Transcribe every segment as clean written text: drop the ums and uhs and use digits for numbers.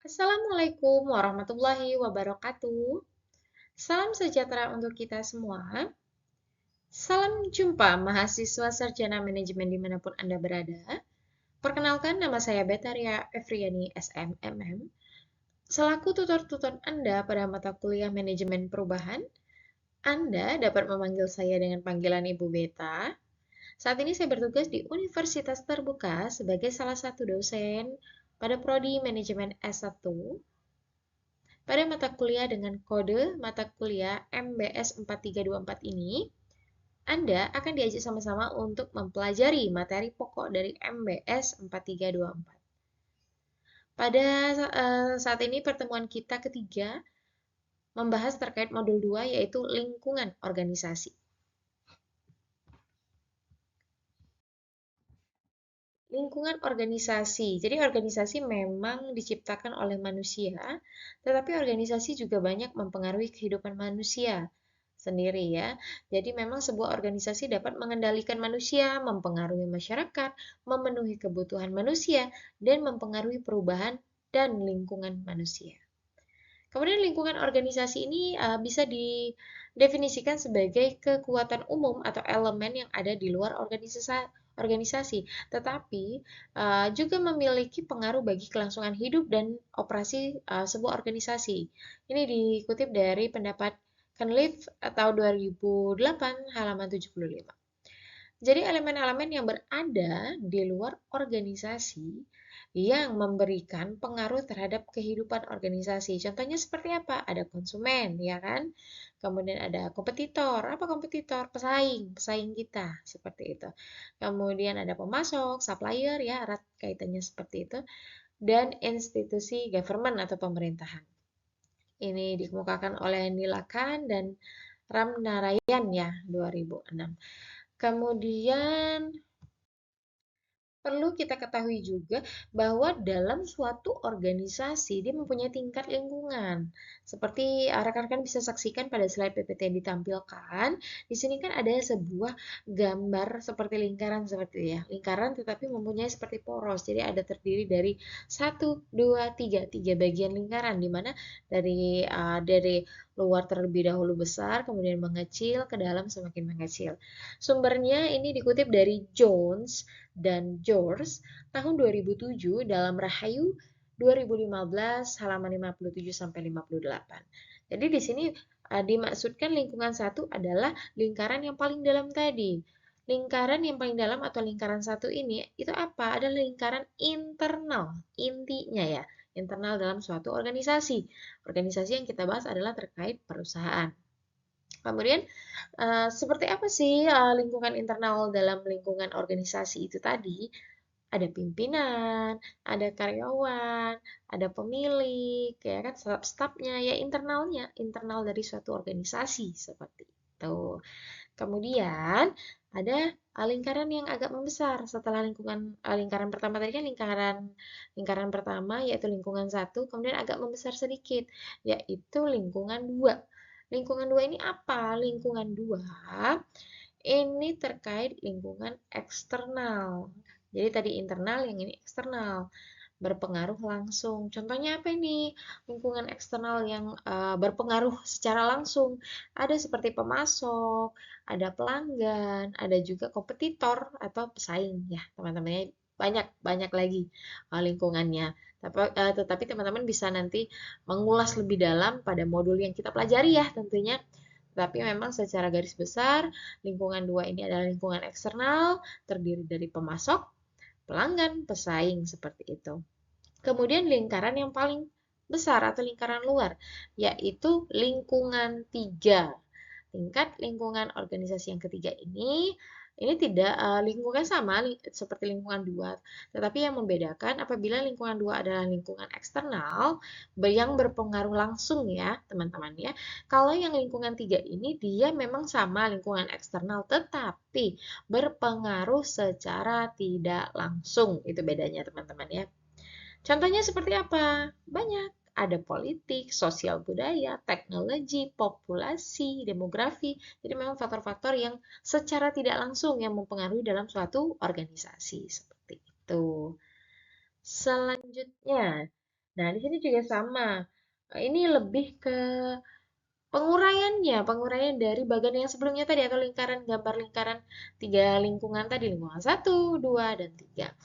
Assalamualaikum warahmatullahi wabarakatuh. Salam sejahtera untuk kita semua. Salam jumpa mahasiswa sarjana manajemen dimanapun Anda berada. Perkenalkan, nama saya Betaria Efriani SMMM, selaku tutor-tutor Anda pada mata kuliah manajemen perubahan. Anda dapat memanggil saya dengan panggilan Ibu Beta. Saat ini saya bertugas di Universitas Terbuka sebagai salah satu dosen pada Prodi Manajemen S1 pada mata kuliah dengan kode mata kuliah MBS 4324 ini. Anda akan diajak sama-sama untuk mempelajari materi pokok dari MBS 4324. Pada saat ini pertemuan kita ketiga membahas terkait modul 2 yaitu lingkungan organisasi. Lingkungan organisasi. Jadi organisasi memang diciptakan oleh manusia, tetapi organisasi juga banyak mempengaruhi kehidupan manusia sendiri ya. Jadi memang sebuah organisasi dapat mengendalikan manusia, mempengaruhi masyarakat, memenuhi kebutuhan manusia, dan mempengaruhi perubahan dan lingkungan manusia. Kemudian lingkungan organisasi ini bisa didefinisikan sebagai kekuatan umum atau elemen yang ada di luar organisasi, tetapi juga memiliki pengaruh bagi kelangsungan hidup dan operasi sebuah organisasi. Ini dikutip dari pendapat Cunliffe tahun 2008 halaman 75. Jadi elemen-elemen yang berada di luar organisasi yang memberikan pengaruh terhadap kehidupan organisasi. Contohnya seperti apa? Ada konsumen, ya kan? Kemudian ada kompetitor. Apa kompetitor? Pesaing kita, seperti itu. Kemudian ada pemasok, supplier, ya, erat kaitannya seperti itu. Dan institusi government atau pemerintahan. Ini dikemukakan oleh Nilakan dan Ramnarayan ya, 2006. Kemudian perlu kita ketahui juga bahwa dalam suatu organisasi dia mempunyai tingkat lingkungan. Seperti rekan-rekan bisa saksikan pada slide PPT yang ditampilkan. Di sini kan ada sebuah gambar seperti lingkaran seperti ya. Lingkaran tetapi mempunyai seperti poros. Jadi ada terdiri dari 1, 2, 3, 3 bagian lingkaran di mana dari luar terlebih dahulu besar, kemudian mengecil, ke dalam semakin mengecil. Sumbernya ini dikutip dari Jones dan George tahun 2007 dalam Rahayu 2015 halaman 57 sampai 58. Jadi di sini dimaksudkan lingkungan satu adalah lingkaran yang paling dalam tadi. Lingkaran yang paling dalam atau lingkaran satu ini itu apa? Adalah lingkaran internal, intinya ya, internal dalam suatu organisasi. Organisasi yang kita bahas adalah terkait perusahaan. Kemudian, seperti apa sih lingkungan internal dalam lingkungan organisasi itu tadi? Ada pimpinan, ada karyawan, ada pemilik, ya kan, staf-stafnya, ya internalnya, internal dari suatu organisasi seperti itu. Kemudian ada lingkaran yang agak membesar setelah lingkaran pertama tadi kan lingkaran pertama yaitu lingkungan satu, kemudian agak membesar sedikit yaitu lingkungan dua. Lingkungan dua ini apa? Lingkungan dua ini terkait lingkungan eksternal. Jadi tadi internal, yang ini eksternal, berpengaruh langsung. Contohnya apa ini? Lingkungan eksternal yang berpengaruh secara langsung. Ada seperti pemasok, ada pelanggan, ada juga kompetitor atau pesaing ya, teman-temannya banyak lagi lingkungannya. Tetapi teman-teman bisa nanti mengulas lebih dalam pada modul yang kita pelajari ya tentunya. Tapi memang secara garis besar, lingkungan dua ini adalah lingkungan eksternal, terdiri dari pemasok, pelanggan, pesaing, seperti itu. Kemudian lingkaran yang paling besar atau lingkaran luar, yaitu lingkungan 3. Tingkat lingkungan organisasi yang ketiga ini tidak lingkungan sama seperti lingkungan 2, tetapi yang membedakan apabila lingkungan 2 adalah lingkungan eksternal yang berpengaruh langsung ya teman-teman ya. Kalau yang lingkungan 3 ini dia memang sama lingkungan eksternal tetapi berpengaruh secara tidak langsung. Itu bedanya teman-teman ya. Contohnya seperti apa? Banyak. Ada politik, sosial budaya, teknologi, populasi, demografi. Jadi memang faktor-faktor yang secara tidak langsung yang mempengaruhi dalam suatu organisasi. Seperti itu. Selanjutnya, Nah, di sini juga sama. Ini lebih ke penguraian dari bagan yang sebelumnya tadi atau lingkaran, gambar lingkaran, tiga lingkungan tadi, lingkungan satu, dua, dan tiga.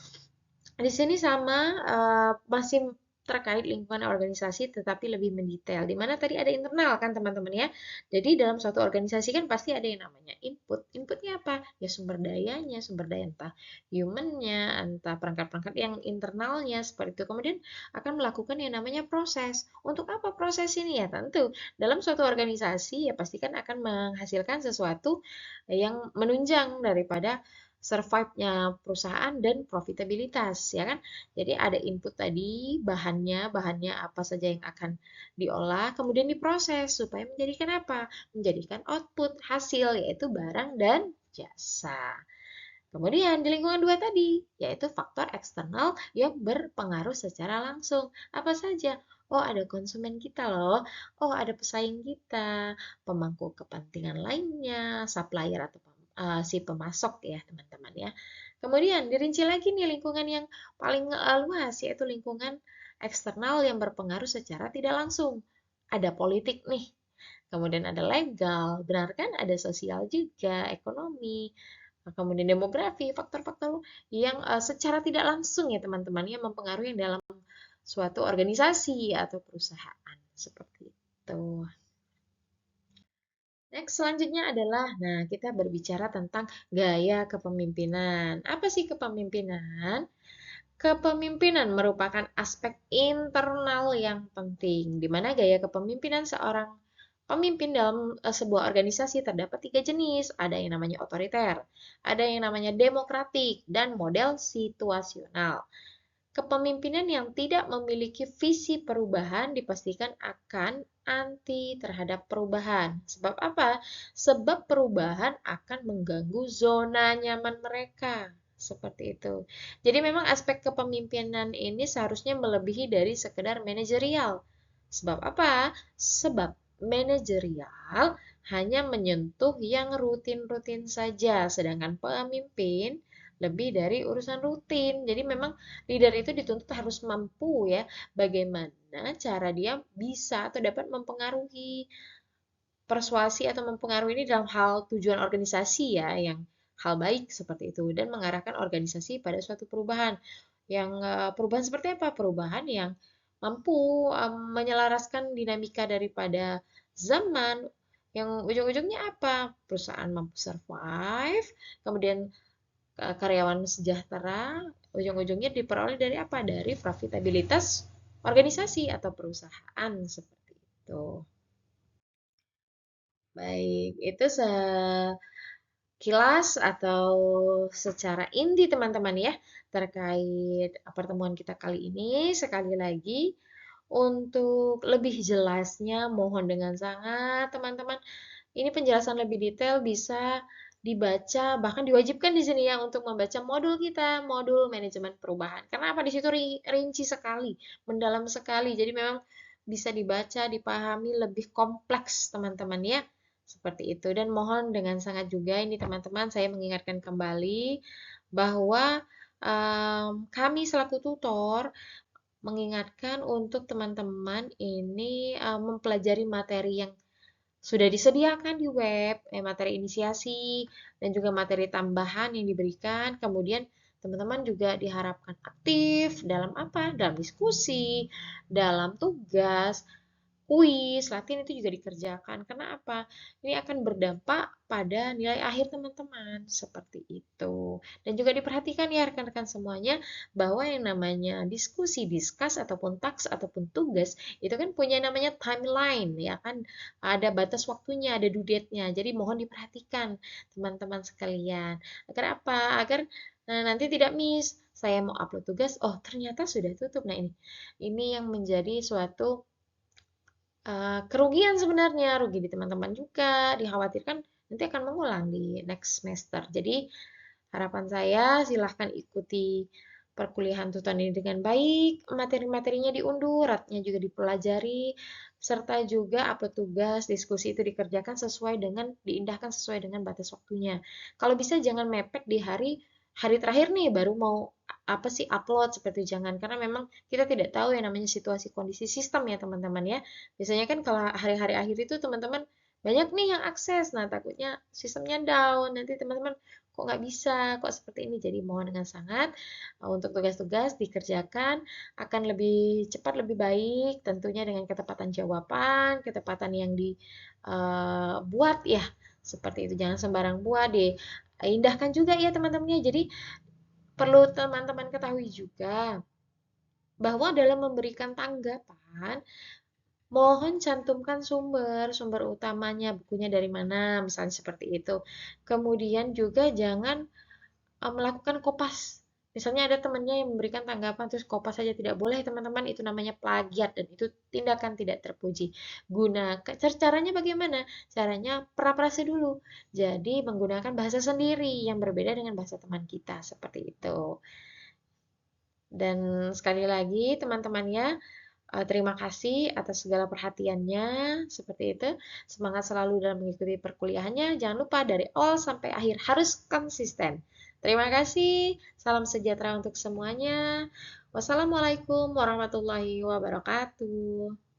Di sini sama, masih terkait lingkungan organisasi tetapi lebih mendetail. Di mana tadi ada internal kan teman-teman ya. Jadi dalam suatu organisasi kan pasti ada yang namanya input. Inputnya apa? Ya sumber dayanya, sumber daya entah human-nya, entah perangkat-perangkat yang internalnya seperti itu. Kemudian akan melakukan yang namanya proses. Untuk apa proses ini? Ya tentu dalam suatu organisasi ya pasti kan akan menghasilkan sesuatu yang menunjang daripada survive-nya perusahaan dan profitabilitas ya kan. Jadi ada input tadi, bahannya apa saja yang akan diolah, kemudian diproses supaya menjadikan apa? Menjadikan output hasil yaitu barang dan jasa. Kemudian di lingkungan dua tadi, yaitu faktor eksternal yang berpengaruh secara langsung. Apa saja? Oh, ada konsumen kita loh. Oh, ada pesaing kita, pemangku kepentingan lainnya, supplier atau si pemasok ya, teman-teman ya. Kemudian dirinci lagi nih lingkungan yang paling luas, yaitu lingkungan eksternal yang berpengaruh secara tidak langsung. Ada politik nih, kemudian ada legal, benar kan? Ada sosial juga, ekonomi, kemudian demografi, faktor-faktor yang secara tidak langsung ya teman-teman yang mempengaruhi dalam suatu organisasi atau perusahaan seperti itu. Next selanjutnya adalah, nah kita berbicara tentang gaya kepemimpinan. Apa sih kepemimpinan? Kepemimpinan merupakan aspek internal yang penting, di mana gaya kepemimpinan seorang pemimpin dalam sebuah organisasi terdapat tiga jenis. Ada yang namanya otoriter, ada yang namanya demokratik, dan model situasional. Kepemimpinan yang tidak memiliki visi perubahan dipastikan akan anti terhadap perubahan. Sebab apa? Sebab perubahan akan mengganggu zona nyaman mereka. Seperti itu. Jadi memang aspek kepemimpinan ini seharusnya melebihi dari sekedar manajerial. Sebab apa? Sebab manajerial hanya menyentuh yang rutin-rutin saja, sedangkan pemimpin lebih dari urusan rutin. Jadi memang leader itu dituntut harus mampu ya, bagaimana cara dia bisa atau dapat mempengaruhi persuasi atau mempengaruhi ini dalam hal tujuan organisasi ya, yang hal baik seperti itu dan mengarahkan organisasi pada suatu perubahan. Yang perubahan seperti apa? Perubahan yang mampu menyelaraskan dinamika daripada zaman yang ujung-ujungnya apa? Perusahaan mampu survive, kemudian karyawan sejahtera, ujung-ujungnya diperoleh dari apa? Dari profitabilitas organisasi atau perusahaan seperti itu. Baik, itu sekilas atau secara inti teman-teman ya terkait pertemuan kita kali ini. Sekali lagi, untuk lebih jelasnya mohon dengan sangat teman-teman ini penjelasan lebih detail bisa dibaca, bahkan diwajibkan di sini ya untuk membaca modul kita, modul manajemen perubahan. Karena apa? Di situ rinci sekali, mendalam sekali. Jadi memang bisa dibaca, dipahami lebih kompleks teman-teman ya. Seperti itu. Dan mohon dengan sangat juga ini teman-teman saya mengingatkan kembali bahwa kami selaku tutor mengingatkan untuk teman-teman ini mempelajari materi yang sudah disediakan di web, materi inisiasi dan juga materi tambahan yang diberikan. Kemudian teman-teman juga diharapkan aktif dalam apa? Dalam diskusi, dalam tugas, kuis, latihan itu juga dikerjakan. Karena apa? Ini akan berdampak pada nilai akhir teman-teman. Seperti itu. Dan juga diperhatikan ya rekan-rekan semuanya bahwa yang namanya diskusi, diskus, ataupun taks, ataupun tugas itu kan punya namanya timeline ya kan. Ada batas waktunya, ada due date-nya. Jadi mohon diperhatikan teman-teman sekalian. Agar apa? Agar nanti tidak miss. Saya mau upload tugas, oh ternyata sudah tutup. Nah ini yang menjadi suatu kerugian sebenarnya, rugi di teman-teman juga, dikhawatirkan nanti akan mengulang di next semester. Jadi harapan saya silahkan ikuti perkuliahan tutan ini dengan baik, materi-materinya diunduh, ratnya juga dipelajari, serta juga upload tugas, diskusi itu dikerjakan sesuai dengan, diindahkan sesuai dengan batas waktunya. Kalau bisa jangan mepet di hari hari terakhir nih baru mau apa sih upload seperti itu. Jangan, karena memang kita tidak tahu yang namanya situasi kondisi sistem ya teman-teman ya. Biasanya kan kalau hari-hari akhir itu teman-teman banyak nih yang akses, nah takutnya sistemnya down, nanti teman-teman kok nggak bisa, kok seperti ini. Jadi mohon dengan sangat untuk tugas-tugas dikerjakan akan lebih cepat, lebih baik, tentunya dengan ketepatan jawaban, ketepatan yang dibuat ya, seperti itu. Jangan sembarang buat, diindahkan juga ya teman-temannya. Jadi perlu teman-teman ketahui juga bahwa dalam memberikan tanggapan, mohon cantumkan sumber utamanya, bukunya dari mana, misalnya seperti itu. Kemudian juga jangan melakukan kopas. Misalnya ada temannya yang memberikan tanggapan terus kopas saja, tidak boleh teman-teman, itu namanya plagiat dan itu tindakan tidak terpuji. Gunakan caranya bagaimana? Caranya parafrase dulu. Jadi menggunakan bahasa sendiri yang berbeda dengan bahasa teman kita seperti itu. Dan sekali lagi teman-teman ya, terima kasih atas segala perhatiannya, seperti itu. Semangat selalu dalam mengikuti perkuliahannya. Jangan lupa dari awal sampai akhir harus konsisten. Terima kasih. Salam sejahtera untuk semuanya. Wassalamualaikum warahmatullahi wabarakatuh.